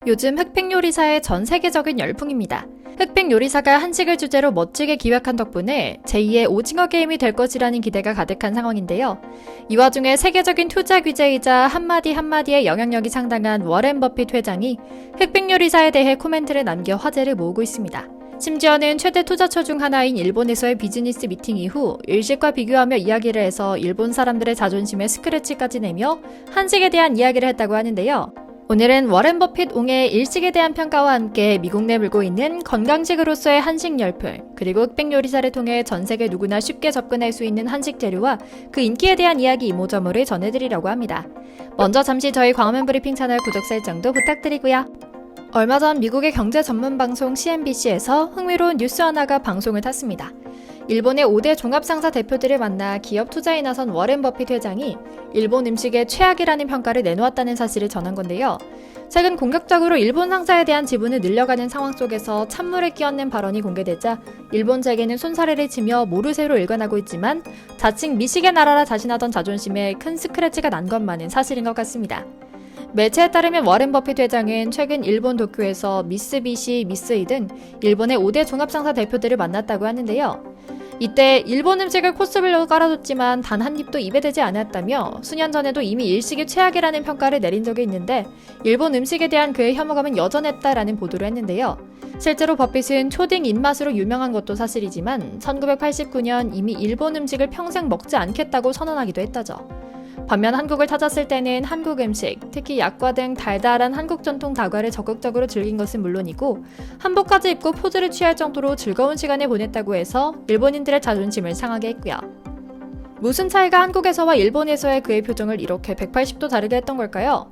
요즘 흑백 요리사의 전 세계적인 열풍입니다. 흑백 요리사가 한식을 주제로 멋지게 기획한 덕분에 제2의 오징어 게임이 될 것이라는 기대가 가득한 상황인데요. 이 와중에 세계적인 투자 귀재이자 한마디 한마디의 영향력이 상당한 워렌 버핏 회장이 흑백 요리사에 대해 코멘트를 남겨 화제를 모으고 있습니다. 심지어는 최대 투자처 중 하나인 일본에서의 비즈니스 미팅 이후 일식과 비교하며 이야기를 해서 일본 사람들의 자존심에 스크래치까지 내며 한식에 대한 이야기를 했다고 하는데요. 오늘은 워렌 버핏 옹의 일식에 대한 평가와 함께 미국 내 물고 있는 건강식으로서의 한식 열풍, 그리고 흑백 요리사를 통해 전 세계 누구나 쉽게 접근할 수 있는 한식 재료와 그 인기에 대한 이야기 이모저모를 전해드리려고 합니다. 먼저 잠시 저희 광화문 브리핑 채널 구독 설정도 부탁드리고요. 얼마 전 미국의 경제 전문 방송 CNBC에서 흥미로운 뉴스 하나가 방송을 탔습니다. 일본의 5대 종합상사 대표들을 만나 기업 투자에 나선 워렌 버핏 회장이 일본 음식의 최악이라는 평가를 내놓았다는 사실을 전한 건데요. 최근 공격적으로 일본 상사에 대한 지분을 늘려가는 상황 속에서 찬물을 끼얹는 발언이 공개되자 일본 재계는 손사래를 치며 모르쇠로 일관하고 있지만 자칭 미식의 나라라 자신하던 자존심에 큰 스크래치가 난 것만은 사실인 것 같습니다. 매체에 따르면 워렌 버핏 회장은 최근 일본 도쿄에서 미쓰비시, 미쓰이 등 일본의 5대 종합상사 대표들을 만났다고 하는데요. 이때 일본 음식을 코스별로 깔아줬지만 단 한 입도 입에 대지 않았다며 수년 전에도 이미 일식이 최악이라는 평가를 내린 적이 있는데 일본 음식에 대한 그의 혐오감은 여전했다라는 보도를 했는데요. 실제로 버핏은 초딩 입맛으로 유명한 것도 사실이지만 1989년 이미 일본 음식을 평생 먹지 않겠다고 선언하기도 했다죠. 반면 한국을 찾았을 때는 한국 음식, 특히 약과 등 달달한 한국 전통 다과를 적극적으로 즐긴 것은 물론이고 한복까지 입고 포즈를 취할 정도로 즐거운 시간을 보냈다고 해서 일본인들의 자존심을 상하게 했고요. 무슨 차이가 한국에서와 일본에서의 그의 표정을 이렇게 180도 다르게 했던 걸까요?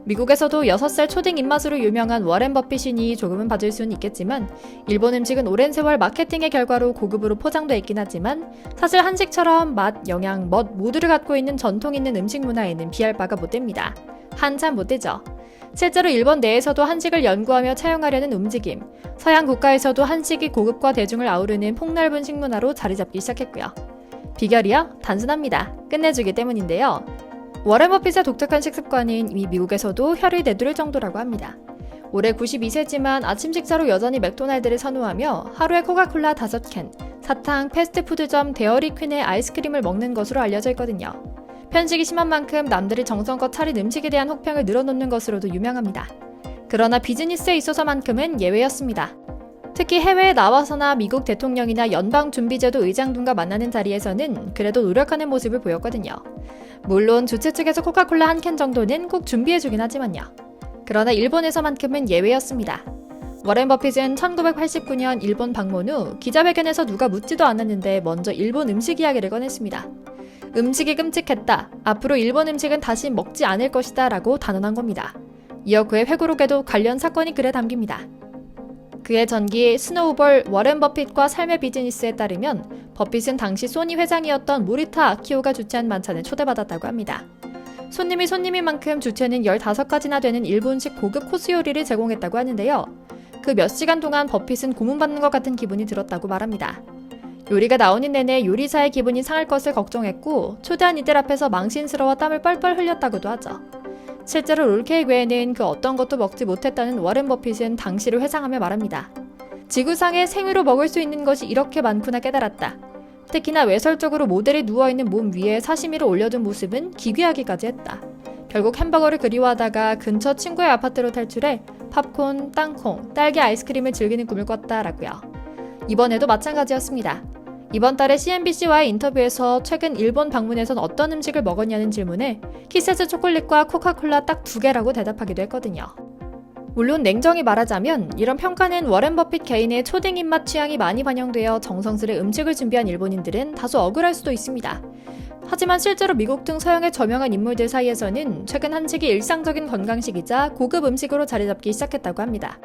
미국에서도 6살 초딩 입맛으로 유명한 워렌 버핏이니 조금은 봐줄 수는 있겠지만 일본 음식은 오랜 세월 마케팅의 결과로 고급으로 포장돼 있긴 하지만 사실 한식처럼 맛, 영양, 멋 모두를 갖고 있는 전통 있는 음식 문화에는 비할 바가 못 됩니다. 한참 못 되죠. 실제로 일본 내에서도 한식을 연구하며 차용하려는 움직임, 서양 국가에서도 한식이 고급과 대중을 아우르는 폭넓은 식문화로 자리 잡기 시작했고요. 비결이요? 단순합니다. 끝내주기 때문인데요. 워렌 버핏의 독특한 식습관은 이미 미국에서도 혀를 내두를 정도라고 합니다. 올해 92세지만 아침 식사로 여전히 맥도날드를 선호하며 하루에 코카콜라 5캔, 사탕, 패스트푸드점 데어리퀸의 아이스크림을 먹는 것으로 알려져 있거든요. 편식이 심한 만큼 남들이 정성껏 차린 음식에 대한 혹평을 늘어놓는 것으로도 유명합니다. 그러나 비즈니스에 있어서만큼은 예외였습니다. 특히 해외에 나와서나 미국 대통령이나 연방준비제도 의장 등과 만나는 자리에서는 그래도 노력하는 모습을 보였거든요. 물론 주최 측에서 코카콜라 한 캔 정도는 꼭 준비해주긴 하지만요. 그러나 일본에서만큼은 예외였습니다. 워렌 버핏은 1989년 일본 방문 후 기자회견에서 누가 묻지도 않았는데 먼저 일본 음식 이야기를 꺼냈습니다. 음식이 끔찍했다. 앞으로 일본 음식은 다시 먹지 않을 것이다 라고 단언한 겁니다. 이어 그의 회고록에도 관련 사건이 글에 담깁니다. 그의 전기 스노우볼 워렌 버핏과 삶의 비즈니스에 따르면 버핏은 당시 소니 회장이었던 모리타 아키오가 주최한 만찬에 초대받았다고 합니다. 손님인 만큼 주최는 15가지나 되는 일본식 고급 코스 요리를 제공했다고 하는데요. 그 몇 시간 동안 버핏은 고문받는 것 같은 기분이 들었다고 말합니다. 요리가 나오는 내내 요리사의 기분이 상할 것을 걱정했고 초대한 이들 앞에서 망신스러워 땀을 뻘뻘 흘렸다고도 하죠. 실제로 롤케이크 외에는 그 어떤 것도 먹지 못했다는 워렌 버핏은 당시를 회상하며 말합니다. 지구상에 생으로 먹을 수 있는 것이 이렇게 많구나 깨달았다. 특히나 외설적으로 모델이 누워있는 몸 위에 사시미를 올려둔 모습은 기괴하기까지 했다. 결국 햄버거를 그리워하다가 근처 친구의 아파트로 탈출해 팝콘, 땅콩, 딸기 아이스크림을 즐기는 꿈을 꿨다라고요. 이번에도 마찬가지였습니다. 이번 달에 CNBC와의 인터뷰에서 최근 일본 방문에선 어떤 음식을 먹었냐는 질문에 키세스 초콜릿과 코카콜라 딱 2개라고 대답하기도 했거든요. 물론 냉정히 말하자면 이런 평가는 워렌 버핏 개인의 초딩 입맛 취향이 많이 반영되어 정성스레 음식을 준비한 일본인들은 다소 억울할 수도 있습니다. 하지만 실제로 미국 등 서양의 저명한 인물들 사이에서는 최근 한식이 일상적인 건강식이자 고급 음식으로 자리 잡기 시작했다고 합니다.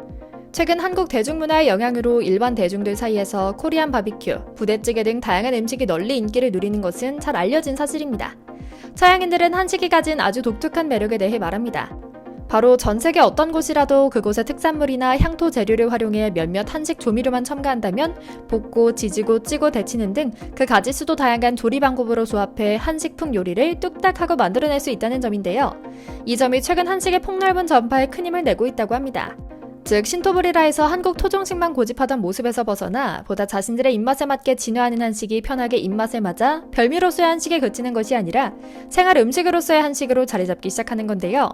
최근 한국 대중문화의 영향으로 일반 대중들 사이에서 코리안 바비큐, 부대찌개 등 다양한 음식이 널리 인기를 누리는 것은 잘 알려진 사실입니다. 서양인들은 한식이 가진 아주 독특한 매력에 대해 말합니다. 바로 전 세계 어떤 곳이라도 그곳의 특산물이나 향토 재료를 활용해 몇몇 한식 조미료만 첨가한다면 볶고, 지지고, 찌고, 데치는 등 그 가짓수도 다양한 조리 방법으로 조합해 한식풍 요리를 뚝딱 하고 만들어낼 수 있다는 점인데요. 이 점이 최근 한식의 폭넓은 전파에 큰 힘을 내고 있다고 합니다. 즉 신토불이라 해서 한국 토종식만 고집하던 모습에서 벗어나 보다 자신들의 입맛에 맞게 진화하는 한식이 편하게 입맛에 맞아 별미로서의 한식에 그치는 것이 아니라 생활 음식으로서의 한식으로 자리 잡기 시작하는 건데요.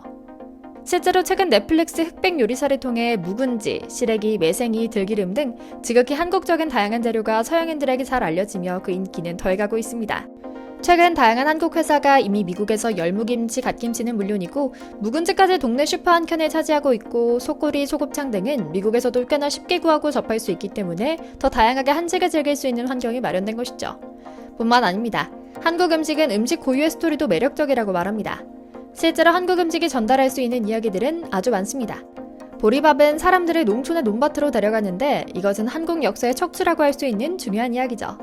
실제로 최근 넷플릭스 흑백 요리사를 통해 묵은지, 시래기, 매생이, 들기름 등 지극히 한국적인 다양한 재료가 서양인들에게 잘 알려지며 그 인기는 더해가고 있습니다. 최근 다양한 한국 회사가 이미 미국에서 열무김치, 갓김치는 물론이고 묵은지까지 동네 슈퍼 한 켠을 차지하고 있고 속꼬리, 소곱창 등은 미국에서도 꽤나 쉽게 구하고 접할 수 있기 때문에 더 다양하게 한식을 즐길 수 있는 환경이 마련된 것이죠. 뿐만 아닙니다. 한국 음식은 음식 고유의 스토리도 매력적이라고 말합니다. 실제로 한국 음식이 전달할 수 있는 이야기들은 아주 많습니다. 보리밥은 사람들을 농촌의 논밭으로 데려가는데 이것은 한국 역사의 척추라고 할 수 있는 중요한 이야기죠.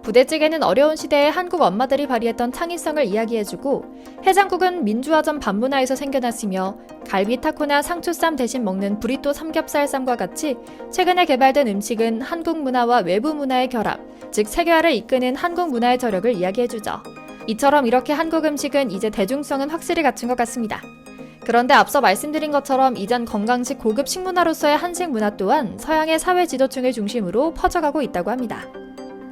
부대찌개는 어려운 시대에 한국 엄마들이 발휘했던 창의성을 이야기해주고 해장국은 민주화전 반문화에서 생겨났으며 갈비 타코나 상추쌈 대신 먹는 브리또 삼겹살쌈과 같이 최근에 개발된 음식은 한국 문화와 외부 문화의 결합, 즉 세계화를 이끄는 한국 문화의 저력을 이야기해주죠. 이처럼 이렇게 한국 음식은 이제 대중성은 확실히 갖춘 것 같습니다. 그런데 앞서 말씀드린 것처럼 이전 건강식 고급 식문화로서의 한식 문화 또한 서양의 사회 지도층을 중심으로 퍼져가고 있다고 합니다.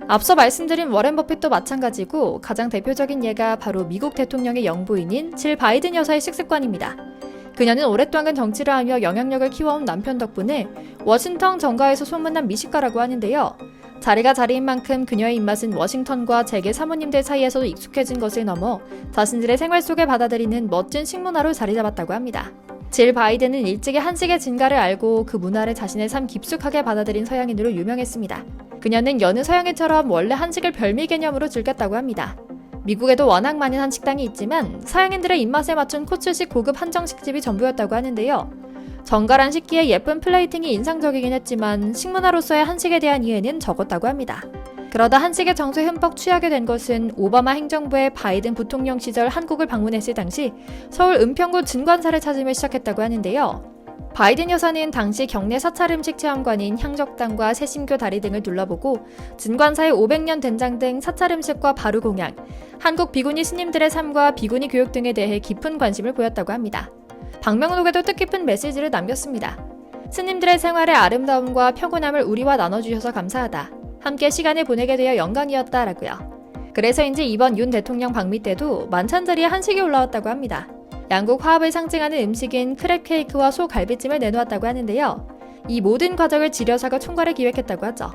앞서 말씀드린 워렌 버핏도 마찬가지고 가장 대표적인 예가 바로 미국 대통령의 영부인인 질 바이든 여사의 식습관입니다. 그녀는 오랫동안 정치를 하며 영향력을 키워온 남편 덕분에 워싱턴 정가에서 소문난 미식가라고 하는데요. 자리가 자리인 만큼 그녀의 입맛은 워싱턴과 재계 사모님들 사이에서도 익숙해진 것을 넘어 자신들의 생활 속에 받아들이는 멋진 식문화로 자리 잡았다고 합니다. 질 바이든은 일찍이 한식의 진가를 알고 그 문화를 자신의 삶 깊숙하게 받아들인 서양인으로 유명했습니다. 그녀는 여느 서양인처럼 원래 한식을 별미 개념으로 즐겼다고 합니다. 미국에도 워낙 많은 한식당이 있지만 서양인들의 입맛에 맞춘 코츠식 고급 한정식집이 전부였다고 하는데요. 정갈한 식기에 예쁜 플레이팅이 인상적이긴 했지만 식문화로서의 한식에 대한 이해는 적었다고 합니다. 그러다 한식의 정서에 흠뻑 취하게 된 것은 오바마 행정부의 바이든 부통령 시절 한국을 방문했을 당시 서울 은평구 진관사를 찾으며 시작했다고 하는데요. 바이든 여사는 당시 경내 사찰 음식 체험관인 향적당과 새신교 다리 등을 둘러보고 진관사의 500년 된장 등 사찰 음식과 바루 공양, 한국 비구니 스님들의 삶과 비구니 교육 등에 대해 깊은 관심을 보였다고 합니다. 방명록에도 뜻깊은 메시지를 남겼습니다. 스님들의 생활의 아름다움과 평온함을 우리와 나눠주셔서 감사하다. 함께 시간을 보내게 되어 영광이었다라고요. 그래서인지 이번 윤 대통령 방미 때도 만찬자리에 한식이 올라왔다고 합니다. 양국 화합을 상징하는 음식인 크랩 케이크와 소 갈비찜을 내놓았다고 하는데요. 이 모든 과정을 지려사가 총괄을 기획했다고 하죠.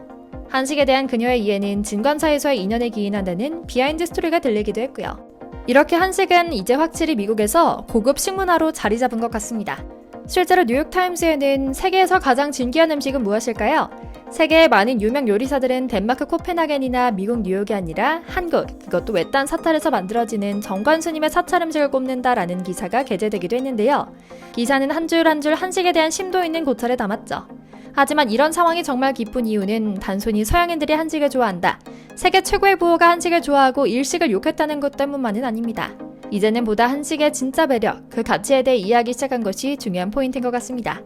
한식에 대한 그녀의 이해는 진관사에서의 인연에 기인한다는 비하인드 스토리가 들리기도 했고요. 이렇게 한식은 이제 확실히 미국에서 고급 식문화로 자리 잡은 것 같습니다. 실제로 뉴욕타임스에는 세계에서 가장 진귀한 음식은 무엇일까요? 세계의 많은 유명 요리사들은 덴마크 코펜하겐이나 미국 뉴욕이 아니라 한국, 그것도 외딴 사찰에서 만들어지는 정관 스님의 사찰 음식을 꼽는다라는 기사가 게재되기도 했는데요. 기사는 한 줄 한 줄 한식에 대한 심도 있는 고찰을 담았죠. 하지만 이런 상황이 정말 깊은 이유는 단순히 서양인들이 한식을 좋아한다, 세계 최고의 부호가 한식을 좋아하고 일식을 욕했다는 것 때문만은 아닙니다. 이제는 보다 한식의 진짜 매력, 그 가치에 대해 이해하기 시작한 것이 중요한 포인트인 것 같습니다.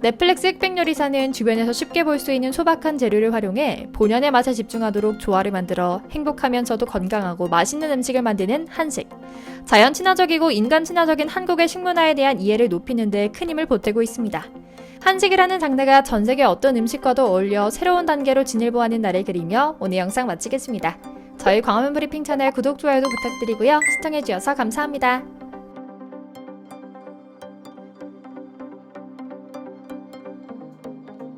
넷플릭스 흑백 요리사는 주변에서 쉽게 볼 수 있는 소박한 재료를 활용해 본연의 맛에 집중하도록 조화를 만들어 행복하면서도 건강하고 맛있는 음식을 만드는 한식. 자연 친화적이고 인간 친화적인 한국의 식문화에 대한 이해를 높이는 데 큰 힘을 보태고 있습니다. 한식이라는 장르가 전 세계 어떤 음식과도 어울려 새로운 단계로 진일보하는 날을 그리며 오늘 영상 마치겠습니다. 저희 광화문 브리핑 채널 구독, 좋아요도 부탁드리고요. 시청해주셔서 감사합니다.